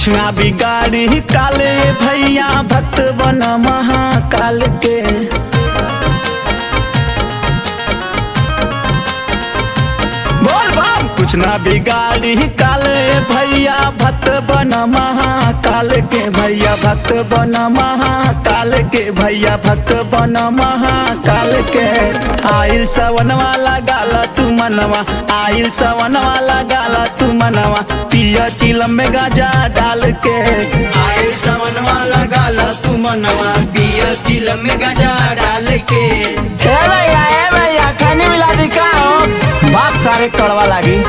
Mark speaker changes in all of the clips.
Speaker 1: कुछ ना बिगाड़ी काले भैया भक्त बन महाकाल के। बोल बम। कुछ ना बिगाड़ी काले भैया भक्त बन महाकाल के। भैया भक्त बन महाकाल के। भैया भक्त बन महाकाल के। आइल सवन वाला गाला तू मनवा। आइल सवन वाला गाला तू मनवा। पिया चिलम में गाजा डाल के।
Speaker 2: आइल सवन वाला गाला तू मनवा। पिया चिलम में गाजा डाल के।
Speaker 1: ए भैया खैनी मिला दी का हो। बाप सारे कड़वा लागी।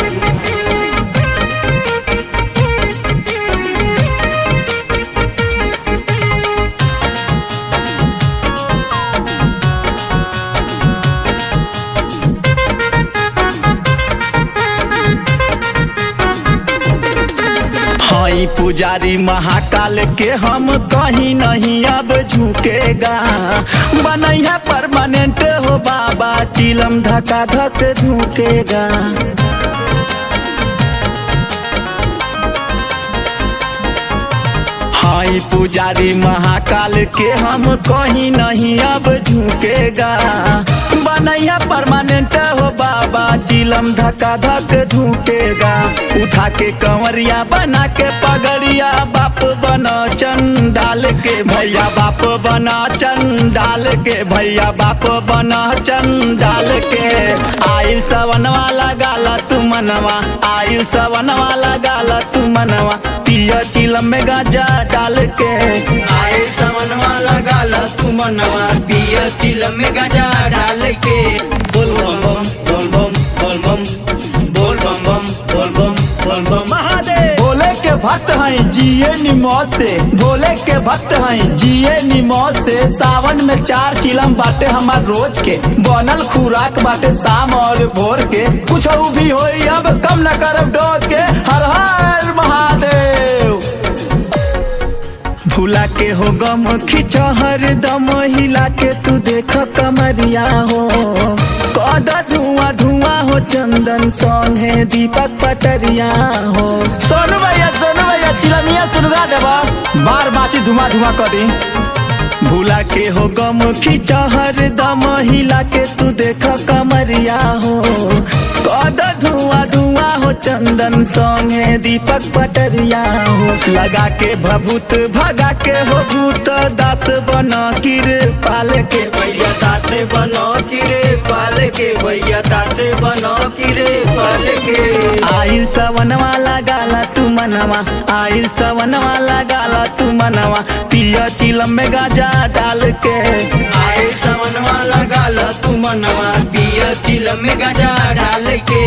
Speaker 1: हई पुजारी महाकाल के हम कहीं नहीं अब झुकेगा। बनैया परमानेंट हो बाबा चिलम धका धक झुकेगा। हई पुजारी महाकाल के हम कहीं नहीं अब झुकेगा। बनैया परमानेंट हो बाबा चिलम धका धक झुकेगा। उठा के कंवरिया बना के पगड़िया बाप बना चंडाल के। भैया बाप बना चंडाल के। भैया बाप बना चंडाल के। आइल सवन वाला गाला तू मनवा। आइल सवन वाला गाला तू मनवा। पिया चिलम में गाजा डाल के।
Speaker 2: आइल सवन वाला गाला तू मनवा। पिया चिलम में गाजा डाल के। बोल बम बम बोल बम बोल बम बोल बम बोल बम महादेव।
Speaker 1: भोले के भक्त हैं जिए निमौत से। भोले के भक्त हैं जिए निमौत से। सावन में 4 चिलम बाटे हमार रोज के। बनल खुराक बाटे शाम और भोर के। कुछ भी होई अब कम न करब डोज के। हर हर महादेव। भूला के हो गम खिंचा हर दम हिला के तू देख कमरिया हो। कदा धुआं धुआं हो चंदन सॉन्ग है दीपक पटरिया हो। सोनू भैया चिलमिया सुनगा देवा। बार बाची धुआं धुआं कर दी। भूला के हो गम खिंचा हर दम हिला के तू देख कमरिया हो। कदा धुआं धुआं हो चंदन सॉन्ग है दीपक पटरिया हो। लगा के भभूत भगा के हो भूत दास बना किर पाल के।
Speaker 2: भैया दास बनो किरे पाल के। भैया दास बनो किरे पाल के।
Speaker 1: आइल सवन वाला गाला तू मनवा। आइल सवन वाला गाला तू मनवा। पिया चिलम में गाजा डाल के।
Speaker 2: आइल सवन वाला गाला तू मनवा। पिया चिलम में गाजा डाल के।